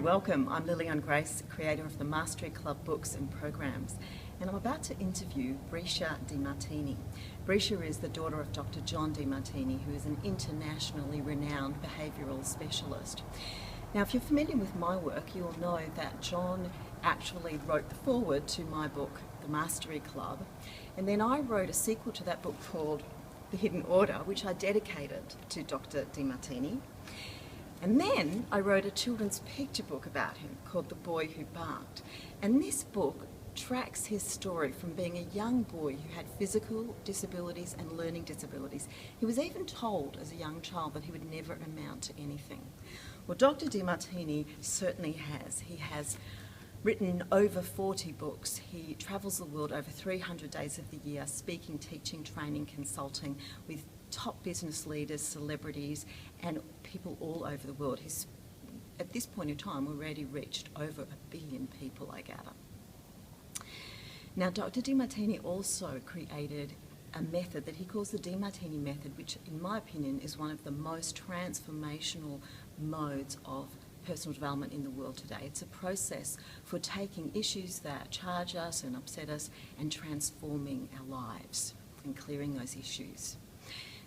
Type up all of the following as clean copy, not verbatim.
welcome. I'm Liliane Grace, creator of the Mastery Club books and programs, and I'm about to interview Breccia Demartini. Breccia is the daughter of Dr. John Demartini, who is an internationally renowned behavioural specialist. Now, if you're familiar with my work, you'll know that John actually wrote the foreword to my book, The Mastery Club, and then I wrote a sequel to that book called The Hidden Order, which I dedicated to Dr. Demartini. And then I wrote a children's picture book about him called The Boy Who Barked. And this book tracks his story from being a young boy who had physical disabilities and learning disabilities. He was even told as a young child that he would never amount to anything. Well, Dr. Demartini certainly has. He has written over 40 books. He travels the world over 300 days of the year, speaking, teaching, training, consulting with top business leaders, celebrities, and people all over the world. He's, at this point in time, already reached over 1 billion people, I gather. Now, Dr. Demartini also created a method that he calls the Demartini method, which, in my opinion, is one of the most transformational modes of personal development in the world today. It's a process for taking issues that charge us and upset us and transforming our lives and clearing those issues.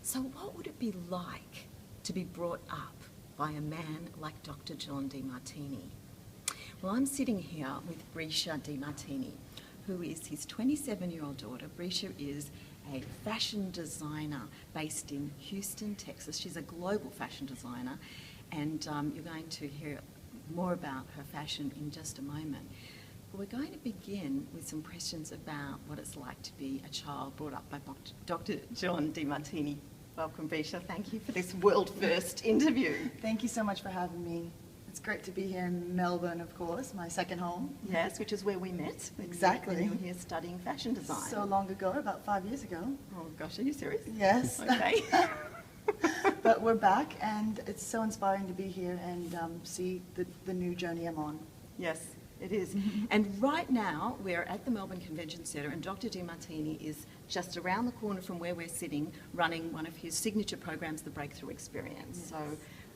So what would it be like to be brought up by a man like Dr. John Demartini? Well, I'm sitting here with Breccia Demartini, who is his 27-year-old daughter. Breccia is a fashion designer based in Houston, Texas. She's a global fashion designer, and you're going to hear more about her fashion in just a moment. But we're going to begin with some questions about what it's like to be a child brought up by Dr. John Demartini. Welcome, Breccia. Thank you for this world-first interview. Thank you so much for having me. It's great to be here in Melbourne, of course, my second home. Yes, which is where we met. Exactly. When you were here studying fashion design. So long ago, about 5 years ago. Oh gosh, are you serious? Yes. Okay. But we're back, and it's so inspiring to be here and see the new journey I'm on. Yes, it is. And right now, we're at the Melbourne Convention Centre, and Dr. Demartini is just around the corner from where we're sitting, running one of his signature programs, the Breakthrough Experience. Yes.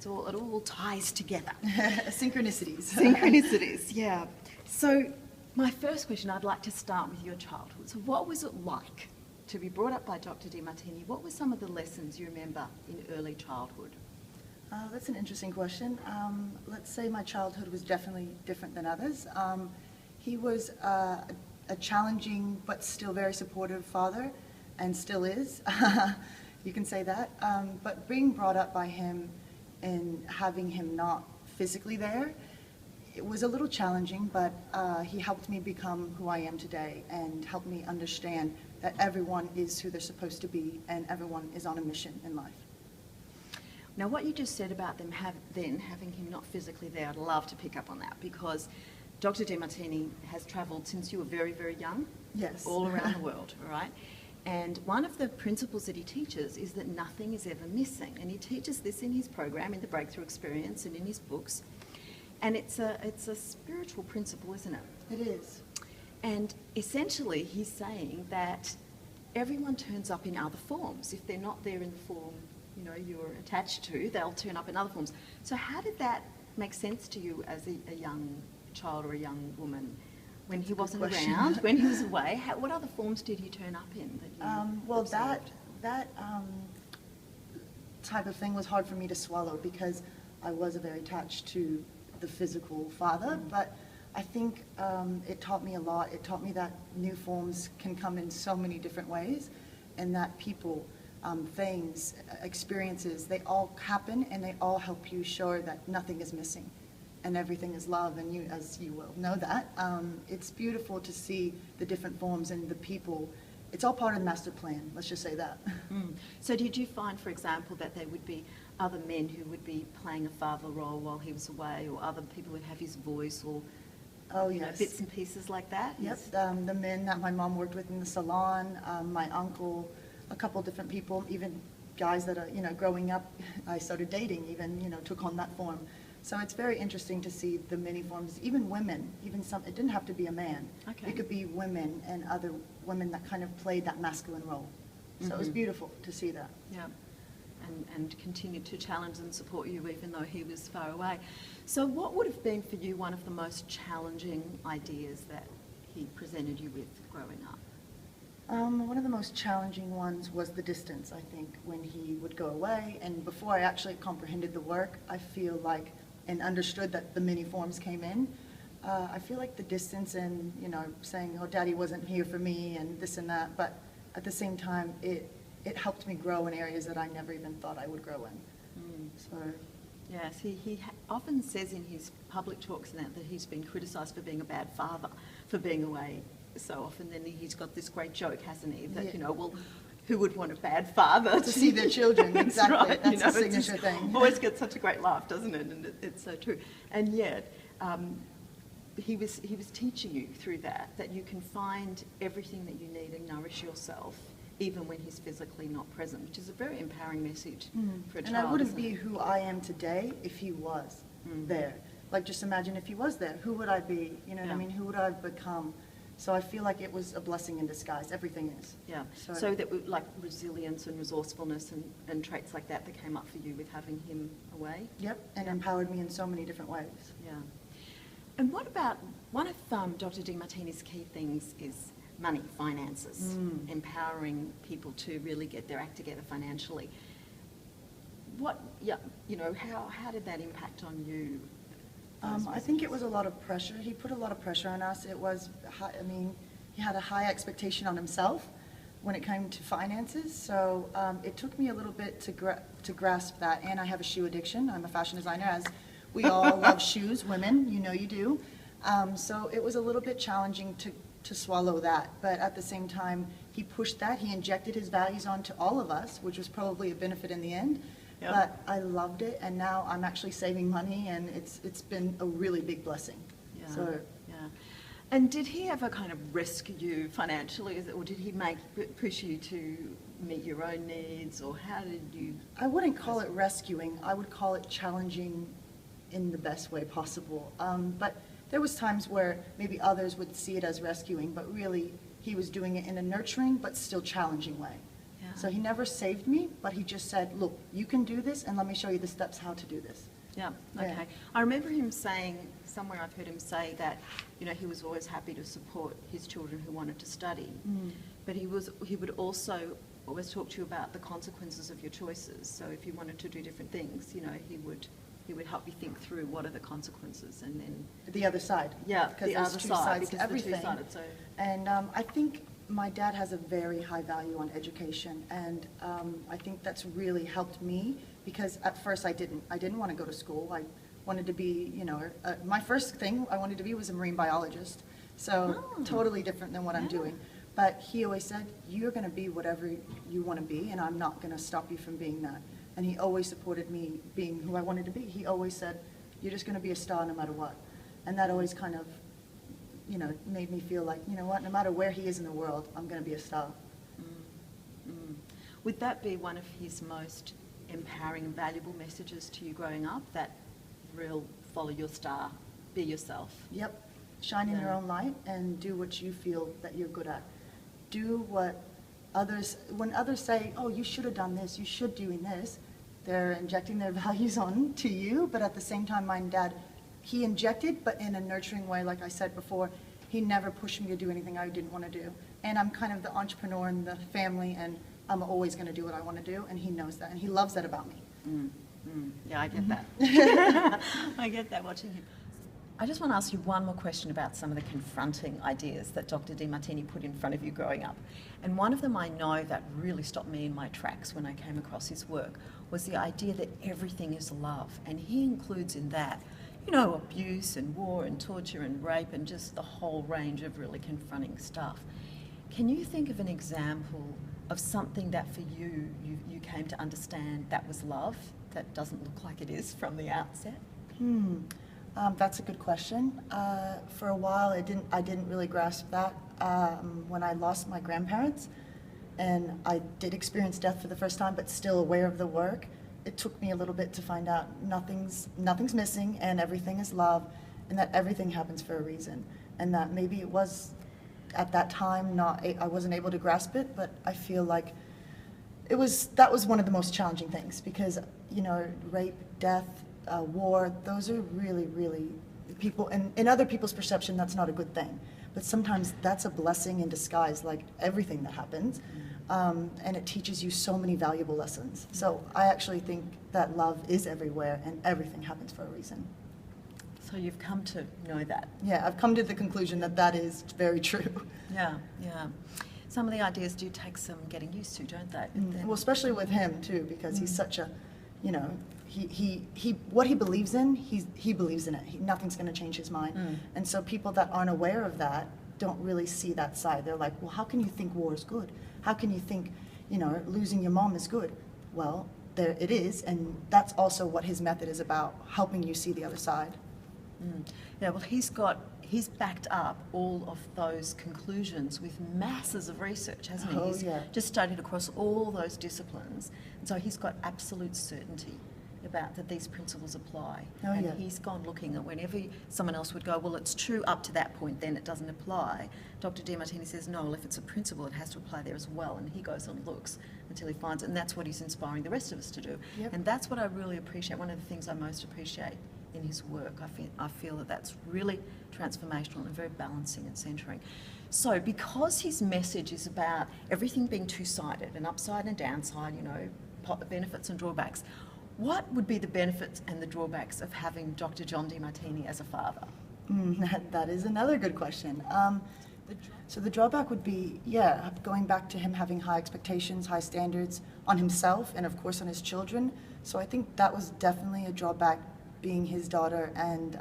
So it all ties together. Synchronicities. Synchronicities, yeah. So my first question, I'd like to start with your childhood. So what was it like to be brought up by Dr. Demartini? What were some of the lessons you remember in early childhood? That's an interesting question. Let's say my childhood was definitely different than others. He was a challenging but still very supportive father, and still is. You can say that. But being brought up by him and having him not physically there, it was a little challenging, but he helped me become who I am today and helped me understand that everyone is who they're supposed to be and everyone is on a mission in life. Now, what you just said about them having him not physically there, I'd love to pick up on that, because Dr. Demartini has travelled since you were very, very young. Yes. All around the world, all right? And one of the principles that he teaches is that nothing is ever missing. And he teaches this in his program, in the Breakthrough Experience, and in his books. And it's a spiritual principle, isn't it? It is. And essentially, he's saying that everyone turns up in other forms. If they're not there in the form, you know, you're attached to, they'll turn up in other forms. So how did that make sense to you as a young child or a young woman? When he wasn't around, when he was away, what other forms did he turn up in? Well, that type of thing was hard for me to swallow because I was very attached to the physical father, but I think it taught me a lot. It taught me that new forms can come in so many different ways, and that people, things, experiences, they all happen and they all help you show that nothing is missing and everything is love, and you, as you will know that. It's beautiful to see the different forms and the people. It's all part of the master plan, let's just say that. So did you find, for example, that there would be other men who would be playing a father role while he was away, or other people would have his voice, or bits and pieces like that? Yep, the men that my mom worked with in the salon, my uncle, a couple different people, even guys that are, growing up, I started dating, even, took on that form. So it's very interesting to see the many forms, even women, even some, it didn't have to be a man. Okay. It could be women and other women that kind of played that masculine role. So it was beautiful to see that. Yeah. and continued to challenge and support you even though he was far away. So what would have been for you one of the most challenging ideas that he presented you with growing up? One of the most challenging ones was the distance, I think, when he would go away. And before I actually comprehended the work, I feel like, and understood that the mini forms came in, I feel like the distance and, you know, saying, oh, Daddy wasn't here for me and this and that, but at the same time, it helped me grow in areas that I never even thought I would grow in. So. Yes, he often says in his public talks that he's been criticised for being a bad father, for being away so often. Then he's got this great joke, hasn't he, that, you know, well, who would want a bad father to see their children? Exactly, right, that's you know, a signature thing. Always gets such a great laugh, doesn't it? And it's so true. And yet, he was teaching you through that you can find everything that you need and nourish yourself even when he's physically not present, which is a very empowering message for a child. And I wouldn't be who I am today if he was there. Like, just imagine if he was there, who would I be? You know what I mean? Who would I have become? So I feel like it was a blessing in disguise. Everything is. Yeah. So that like resilience and resourcefulness and traits like that came up for you with having him away? Yep, and empowered me in so many different ways. Yeah. And what about, one of Dr. Demartini's key things is money, finances, empowering people to really get their act together financially. How did that impact on you? I think it was a lot of pressure. He put a lot of pressure on us. It was, he had a high expectation on himself when it came to finances. So it took me a little bit to grasp that. And I have a shoe addiction. I'm a fashion designer, as we all love shoes, women, you know you do. So it was a little bit challenging to swallow that. But at the same time, he pushed that. He injected his values onto all of us, which was probably a benefit in the end. Yep. But I loved it, and now I'm actually saving money, and it's been a really big blessing. Yeah. So, yeah. And did he ever kind of rescue you financially, or did he push you to meet your own needs, or how did you? I wouldn't call it rescuing. I would call it challenging in the best way possible. But there was times where maybe others would see it as rescuing, but really he was doing it in a nurturing but still challenging way. Yeah. So he never saved me, but he just said, look, you can do this, and let me show you the steps how to do this. Yeah, okay. Yeah. I remember him saying, somewhere I've heard him say that, you know, he was always happy to support his children who wanted to study, but he would also always talk to you about the consequences of your choices. So if you wanted to do different things, you know, he would help you think through what are the consequences, and then the other side. Yeah, because the other two side, sides to because everything. the two-sided, so. And I think my dad has a very high value on education, and I think that's really helped me, because at first I didn't want to go to school. I wanted to be, you know, my first thing I wanted to be was a marine biologist. So totally different than what I'm doing. But he always said, you're going to be whatever you want to be, and I'm not going to stop you from being that. And he always supported me being who I wanted to be. He always said, you're just going to be a star no matter what. And that always kind of, you know, made me feel like, you know what, no matter where he is in the world, I'm going to be a star. Would that be one of his most empowering and valuable messages to you growing up, that real follow your star, be yourself? Yep. Shine in your own light and do what you feel that you're good at. Do what when others say, oh, you should have done this, you should doing this, they're injecting their values on to you, but at the same time, my dad, he injected, but in a nurturing way, like I said before. He never pushed me to do anything I didn't want to do. And I'm kind of the entrepreneur in the family, and I'm always going to do what I want to do, and he knows that, and he loves that about me. Yeah, I get that. I get that watching him. I just want to ask you one more question about some of the confronting ideas that Dr. Demartini put in front of you growing up. And one of them I know that really stopped me in my tracks when I came across his work was the idea that everything is love. And he includes in that, you know, abuse and war and torture and rape and just the whole range of really confronting stuff. Can you think of an example of something that for you came to understand that was love, that doesn't look like it is from the outset? That's a good question. For a while, I didn't really grasp that when I lost my grandparents, and I did experience death for the first time, but still aware of the work. It took me a little bit to find out nothing's missing, and everything is love, and that everything happens for a reason, and that maybe it was at that time I wasn't able to grasp it, but I feel like that was one of the most challenging things, because, you know, rape, death, war, those are really, really, people, and in other people's perception, that's not a good thing. But sometimes that's a blessing in disguise, like everything that happens. And it teaches you so many valuable lessons. So I actually think that love is everywhere and everything happens for a reason. So you've come to know that. Yeah, I've come to the conclusion that that is very true. Yeah, yeah. Some of the ideas do take some getting used to, don't they? Well, especially with him too, because he's such a, you know, what he believes in, he believes in it. Nothing's going to change his mind. And so people that aren't aware of that don't really see that side. They're like, well, how can you think war is good? How can you think, you know, losing your mom is good? Well, there it is, and that's also what his method is about, helping you see the other side. Yeah, well, he's backed up all of those conclusions with masses of research, hasn't he? He's just studied across all those disciplines, and so he's got absolute certainty about that these principles apply. He's gone looking at whenever someone else would go, well, it's true up to that point, then it doesn't apply. Dr. Demartini says, no, well, if it's a principle, it has to apply there as well, and he goes and looks until he finds it, and that's what he's inspiring the rest of us to do. And that's what I really appreciate. One of the things I most appreciate in his work, I feel that that's really transformational and very balancing and centering. So because his message is about everything being two-sided, an upside and downside, you know, benefits and drawbacks, what would be the benefits and the drawbacks of having Dr. John Demartini as a father? That is another good question. So the drawback would be, going back to him having high expectations, high standards on himself and of course on his children. So I think that was definitely a drawback, being his daughter and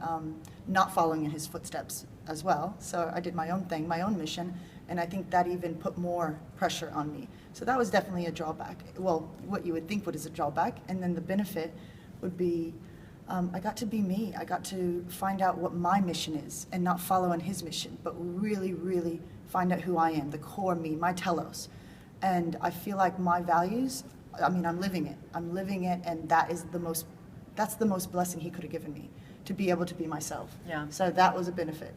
not following in his footsteps as well. So I did my own thing, my own mission, and I think that even put more pressure on me. So that was definitely a drawback. Well, what you would think is a drawback, and then the benefit would be I got to be me. I got to find out what my mission is and not follow in his mission, but really, really find out who I am, the core me, my telos. And I feel like my values, I mean, I'm living it. I'm living it, and that's the most blessing he could have given me, to be able to be myself. So that was a benefit.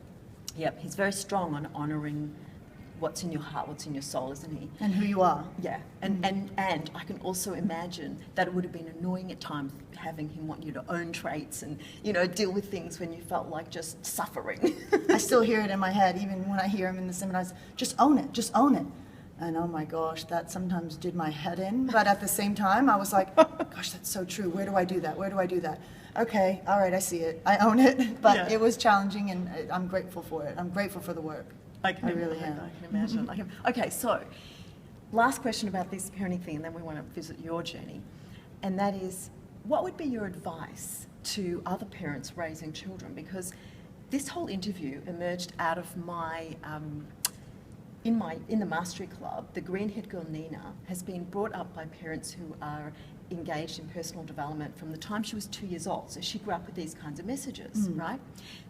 Yep, he's very strong on honouring what's in your heart, what's in your soul, isn't he? And who you are. Yeah, and I can also imagine that it would have been annoying at times having him want you to own traits and, you know, deal with things when you felt like just suffering. I still hear it in my head, even when I hear him in the seminars, just own it, just own it. And oh my gosh, that sometimes did my head in, but at the same time I was like, gosh, that's so true, where do I do that, where do I do that? Okay, all right, I see it, I own it, but it was challenging, and I'm grateful for it. I'm grateful for the work. I really am. I can imagine. Okay, so last question about this parenting thing, and then we want to visit your journey, and that is, what would be your advice to other parents raising children? Because this whole interview emerged out of my in the Mastery Club. The green-haired girl Nina has been brought up by parents who are engaged in personal development from the time she was 2 years old. So she grew up with these kinds of messages, right?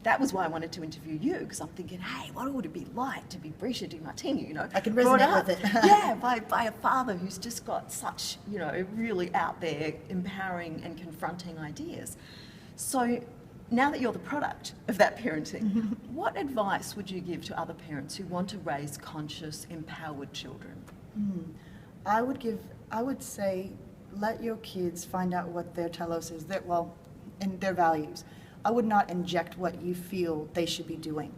That was why I wanted to interview you, because I'm thinking, hey, what would it be like to be Breccia Demartini, you know? I can resonate with it. Yeah, by a father who's just got such, you know, really out there, empowering and confronting ideas. So now that you're the product of that parenting, what advice would you give to other parents who want to raise conscious, empowered children? I would say, let your kids find out what their telos is, and their values. I would not inject what you feel they should be doing.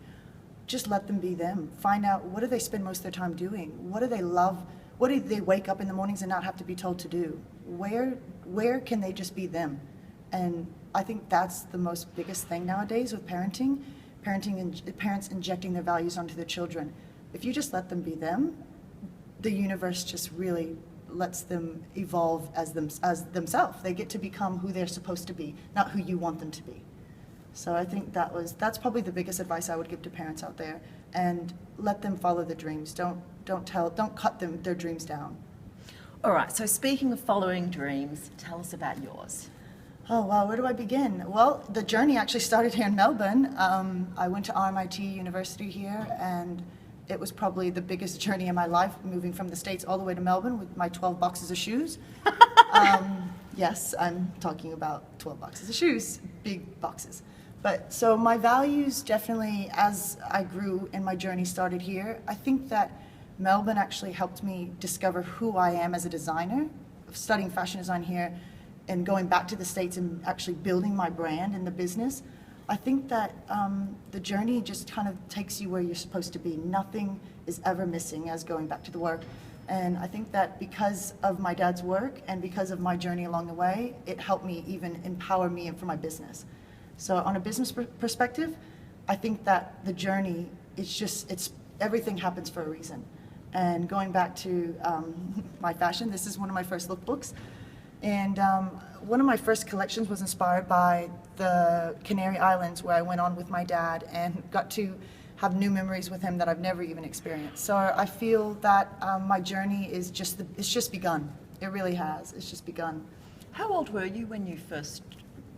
Just let them be them. Find out, what do they spend most of their time doing? What do they love? What do they wake up in the mornings and not have to be told to do? Where can they just be them? And I think that's the most biggest thing nowadays with parenting and parents injecting their values onto their children. If you just let them be them, the universe just really lets them evolve as themselves. They get to become who they're supposed to be, not who you want them to be. So I think that's probably the biggest advice I would give to parents out there, and let them follow their dreams. Don't cut their dreams down. All right, so speaking of following dreams, tell us about yours. Oh wow, where do I begin? Well, the journey actually started here in Melbourne. I went to RMIT University here, and it was probably the biggest journey in my life, moving from the States all the way to Melbourne with my 12 boxes of shoes. Yes, I'm talking about 12 boxes of shoes, big boxes. But so my values definitely, as I grew and my journey started here, I think that Melbourne actually helped me discover who I am as a designer, studying fashion design here and going back to the States and actually building my brand in the business. I think that the journey just kind of takes you where you're supposed to be. Nothing is ever missing as going back to the work. And I think that because of my dad's work and because of my journey along the way, it helped me even empower me for my business. So on a business perspective, I think that the journey, it's everything happens for a reason. And going back to my fashion, this is one of my first lookbooks. And one of my first collections was inspired by the Canary Islands, where I went on with my dad and got to have new memories with him that I've never even experienced. So I feel that my journey is it's just begun. It really has. It's just begun. How old were you when you first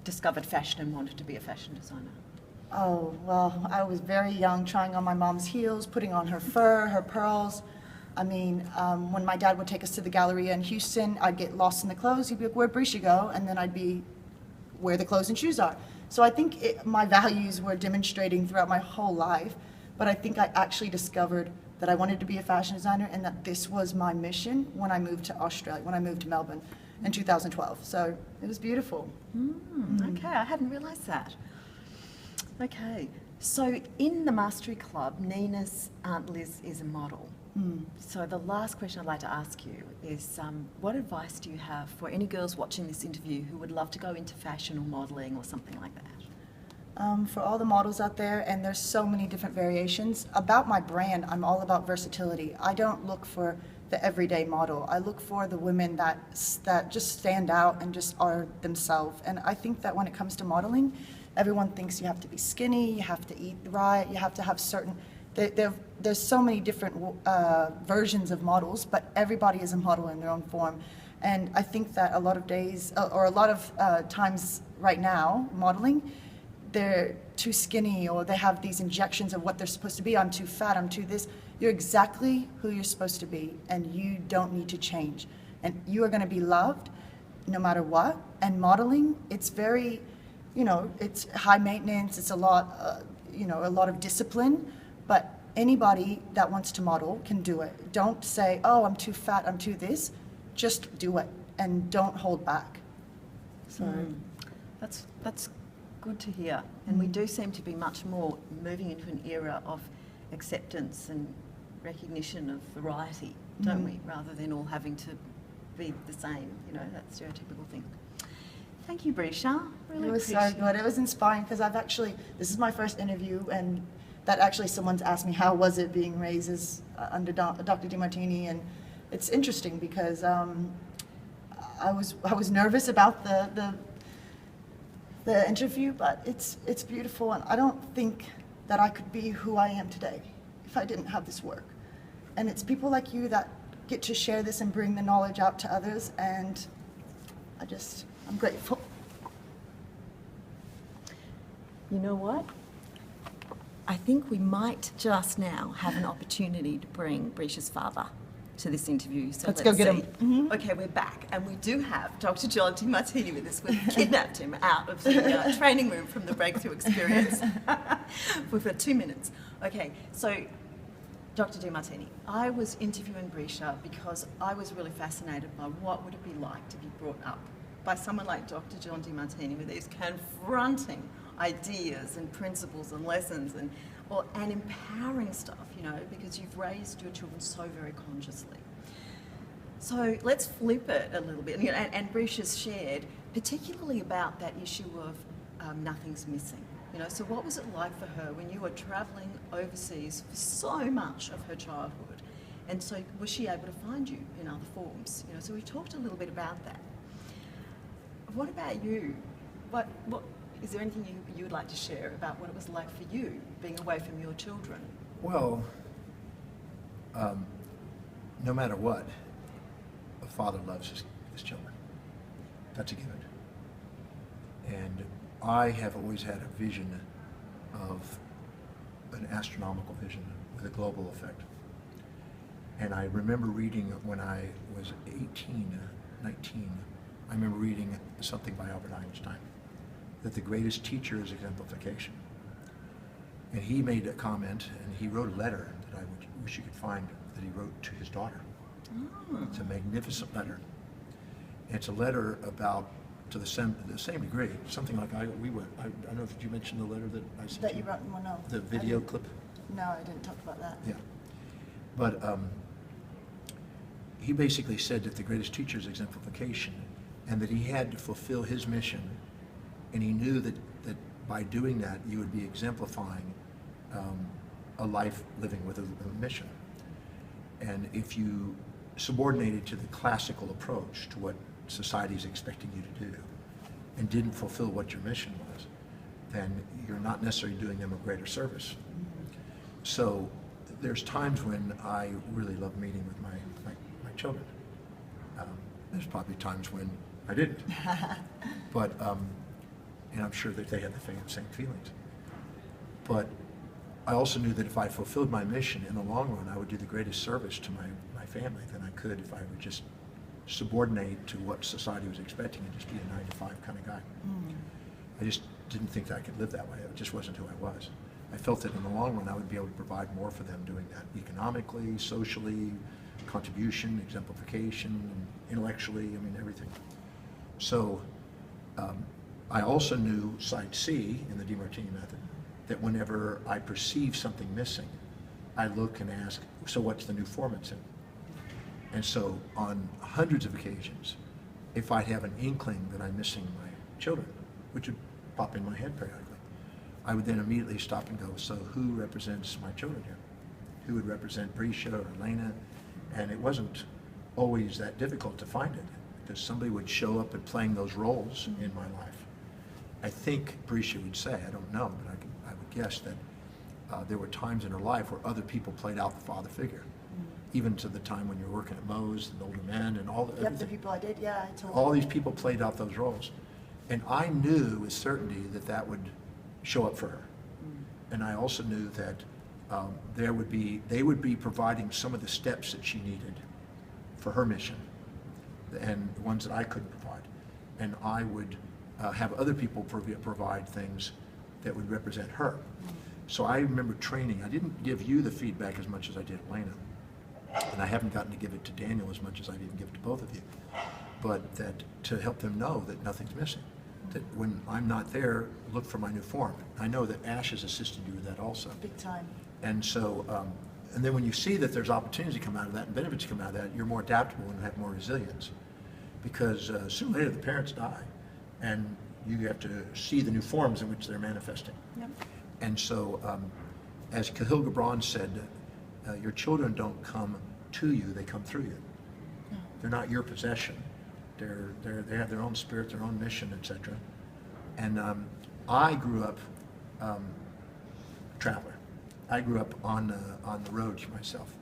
discovered fashion and wanted to be a fashion designer? Oh, well, I was very young, trying on my mom's heels, putting on her fur, her pearls. I mean, when my dad would take us to the Galleria in Houston, I'd get lost in the clothes. He'd be like, "Where'd Breccia go?" And then I'd be where the clothes and shoes are. So I think my values were demonstrating throughout my whole life, but I think I actually discovered that I wanted to be a fashion designer and that this was my mission when I moved to Australia, when I moved to Melbourne in 2012. So it was beautiful. Okay, I hadn't realised that. Okay, so in the Mastery Club, Nina's Aunt Liz is a model. So the last question I'd like to ask you is, what advice do you have for any girls watching this interview who would love to go into fashion or modelling or something like that? For all the models out there, and there's so many different variations, about my brand, I'm all about versatility. I don't look for the everyday model. I look for the women that just stand out and just are themselves. And I think that when it comes to modeling, everyone thinks you have to be skinny, you have to eat right, you have to have certain... There's so many different versions of models, but everybody is a model in their own form. And I think that a lot of days, or a lot of times right now, modeling, they're too skinny, or they have these injections of what they're supposed to be. I'm too fat, I'm too this. You're exactly who you're supposed to be, and you don't need to change. And you are going to be loved no matter what. And modeling, it's very, it's high maintenance, it's a lot, a lot of discipline. But anybody that wants to model can do it. Don't say, "Oh, I'm too fat, I'm too this." Just do it and don't hold back. So that's good to hear. And we do seem to be much more moving into an era of acceptance and recognition of variety, don't we? Rather than all having to be the same, that stereotypical thing. Thank you, Breccia. Really it was so good. It was inspiring because this is my first interview, and that actually someone's asked me how was it being raised as under Dr. Demartini, and it's interesting because I was nervous about the interview, but it's beautiful, and I don't think that I could be who I am today if I didn't have this work. And it's people like you that get to share this and bring the knowledge out to others, and I'm grateful. You know what? I think we might just now have an opportunity to bring Breccia's father to this interview. So let's go get see. him. Okay, we're back, and we do have Dr. John Demartini with us. We've kidnapped him out of the training room from the Breakthrough Experience. We've got 2 minutes. Okay, so Dr. Demartini, I was interviewing Breccia because I was really fascinated by what would it be like to be brought up by someone like Dr. John Demartini with these confronting ideas and principles and lessons and empowering stuff, because you've raised your children so very consciously. So let's flip it a little bit. And Breccia's shared particularly about that issue of nothing's missing. So what was it like for her when you were travelling overseas for so much of her childhood? And so was she able to find you in other forms? So we talked a little bit about that. What about you? What is there anything you would like to share about what it was like for you being away from your children? Well, no matter what, a father loves his children. That's a given. And I have always had a vision of an astronomical vision with a global effect. And I remember reading when I was 18, 19, I remember reading something by Albert Einstein, that the greatest teacher is exemplification. And he made a comment, and he wrote a letter that I wish you could find that he wrote to his daughter. It's a magnificent letter. And it's a letter about, to the same degree, something like I don't know if you mentioned the letter that I sent That you wrote, well, no. the video clip. No, I didn't talk about that. Yeah. But he basically said that the greatest teacher is exemplification, and that he had to fulfill his mission, and he knew that by doing that you would be exemplifying a life living with a mission. And if you subordinated to the classical approach to what society is expecting you to do and didn't fulfill what your mission was, then you're not necessarily doing them a greater service. So there's times when I really love meeting with my children. There's probably times when I didn't. But, and I'm sure that they had the same feelings. But I also knew that if I fulfilled my mission in the long run, I would do the greatest service to my family than I could if I would just subordinate to what society was expecting and just be a 9-to-5 kind of guy. I just didn't think that I could live that way. It just wasn't who I was. I felt that in the long run I would be able to provide more for them doing that, economically, socially, contribution, exemplification, intellectually, I mean, everything. So I also knew, side C in the Demartini method, that whenever I perceive something missing, I look and ask, so what's the new form it's in? And so on hundreds of occasions, if I have an inkling that I'm missing my children, which would pop in my head periodically, I would then immediately stop and go, so who represents my children here? Who would represent Breccia or Elena? And it wasn't always that difficult to find it, because somebody would show up and playing those roles in my life. I think Breccia would say, I don't know, but I would guess that there were times in her life where other people played out the father figure. Even to the time when you were working at Moe's, the older men and all the The people I did, yeah. I told all these people played out those roles. And I knew with certainty that that would show up for her. And I also knew that they would be providing some of the steps that she needed for her mission, and the ones that I couldn't provide. And I would have other people provide things that would represent her. So I remember training. I didn't give you the feedback as much as I did Elena. And I haven't gotten to give it to Daniel as much as I've even given to both of you. But that to help them know that nothing's missing. That when I'm not there, look for my new form. I know that Ash has assisted you with that also. Big time. And so, and then when you see that there's opportunities to come out of that and benefits come out of that, you're more adaptable and have more resilience. Because sooner or later the parents die, and you have to see the new forms in which they're manifesting. Yep. And so, as Cahill Gibran said, your children don't come to you, they come through you. They're not your possession. They have their own spirit, their own mission, etc. And I grew up a traveler. I grew up on the road myself.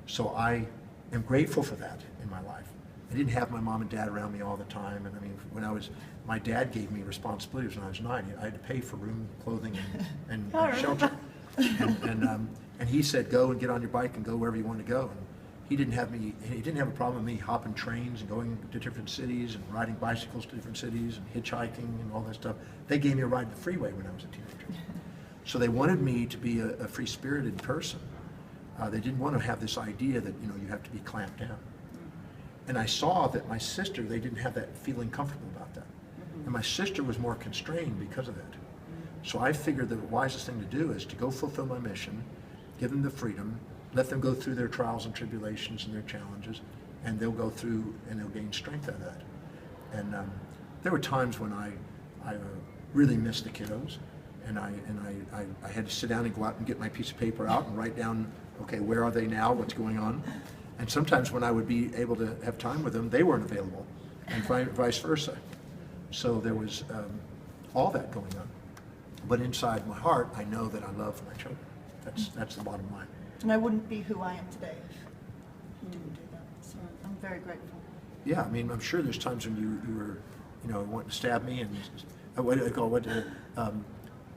So I am grateful for that in my life. I didn't have my mom and dad around me all the time. And I mean, my dad gave me responsibilities when I was 9. I had to pay for room, clothing, and shelter. And he said, go and get on your bike and go wherever you want to go. And he didn't have a problem with me hopping trains and going to different cities and riding bicycles to different cities and hitchhiking and all that stuff. They gave me a ride to the freeway when I was a teenager. So they wanted me to be a free-spirited person. They didn't want to have this idea that, you have to be clamped down. And I saw that my sister, they didn't have that feeling comfortable about that. And my sister was more constrained because of that. So I figured that the wisest thing to do is to go fulfill my mission, give them the freedom, let them go through their trials and tribulations and their challenges, and they'll go through and they'll gain strength out of that. And there were times when I really missed the kiddos, and I had to sit down and go out and get my piece of paper out and write down, okay, where are they now, what's going on? And sometimes when I would be able to have time with them, they weren't available, and vice versa. So there was all that going on. But inside my heart, I know that I love my children. That's the bottom line. And I wouldn't be who I am today if you didn't do that. So I'm very grateful. Yeah, I mean, I'm sure there's times when you were, wanting to stab me and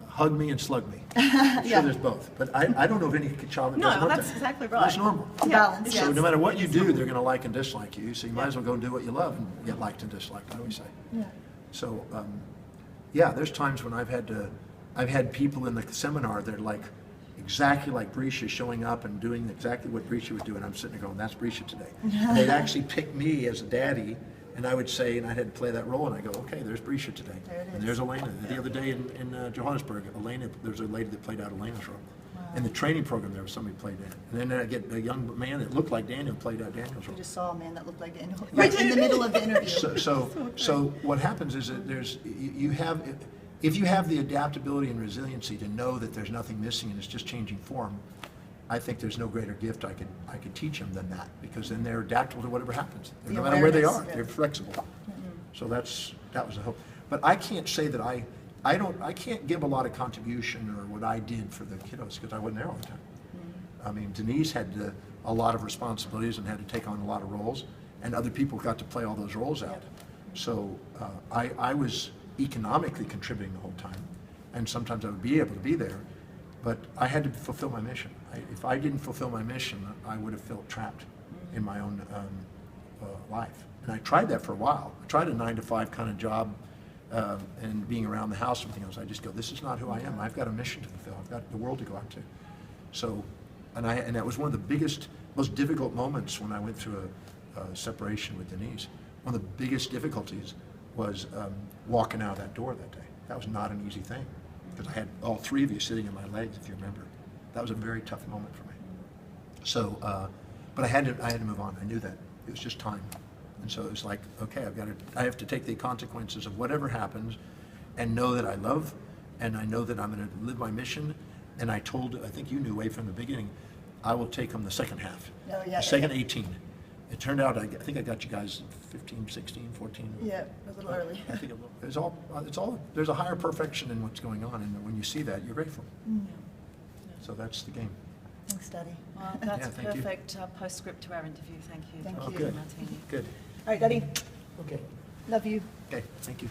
hug me and slug me. I'm sure there's both. But I don't know of any child that doesn't want that's that. exactly right. That's normal. Balance, So yes. no matter what you do, they're going to like and dislike you. So you might as well go and do what you love and get liked and disliked, I always say. Yeah. So, yeah, there's times when I've had people in the seminar that are like, exactly like Breccia, showing up and doing exactly what Breccia would do, and I'm sitting there going, that's Breccia today. And they'd actually pick me as a daddy, and I would say, and I had to play that role, and I go, okay, there's Breccia today. There it And is. there's Elena. The other day in Johannesburg, Elena, there's a lady that played out Elena's role. In the training program, there was somebody who played that. And then I get a young man that looked like Daniel played out Daniel's role. We just saw a man that looked like Daniel right in the middle of the interview. So what happens is that if you have the adaptability and resiliency to know that there's nothing missing and it's just changing form, I think there's no greater gift I could teach them than that, because then they're adaptable to whatever happens. The No matter where they are, awareness, yeah. they're flexible. So that was the hope. But I can't say that I can't give a lot of contribution or what I did for the kiddos, because I wasn't there all the time. I mean, Denise had a lot of responsibilities and had to take on a lot of roles, and other people got to play all those roles out. So I was economically contributing the whole time, and sometimes I would be able to be there, but I had to fulfill my mission. If I didn't fulfill my mission, I would have felt trapped in my own life. And I tried that for a while. I tried a 9-to-5 kind of job, and being around the house and everything else. I just go, this is not who I am. I've got a mission to fulfill. I've got the world to go out to. So, and that was one of the biggest, most difficult moments when I went through a separation with Denise. One of the biggest difficulties was walking out of that door that day. That was not an easy thing, because I had all three of you sitting in my legs, if you remember. That was a very tough moment for me. So, but I had to move on. I knew that. It was just time. And so it was like, okay, I have to take the consequences of whatever happens and know that I love, and I know that I'm going to live my mission. And I think you knew way from the beginning, I will take them the second half. Oh, yeah, the second 18. It turned out, I think I got you guys 15, 16, 14. Yeah, a little early. I think it's all, there's a higher perfection in what's going on, and when you see that, you're grateful. So that's the game. Thanks, Daddy. Well, that's a thank you. perfect postscript to our interview. Thank you. Thank Oh, you. good. Martini. Good. All right, Daddy. Okay. Love you. Okay, thank you.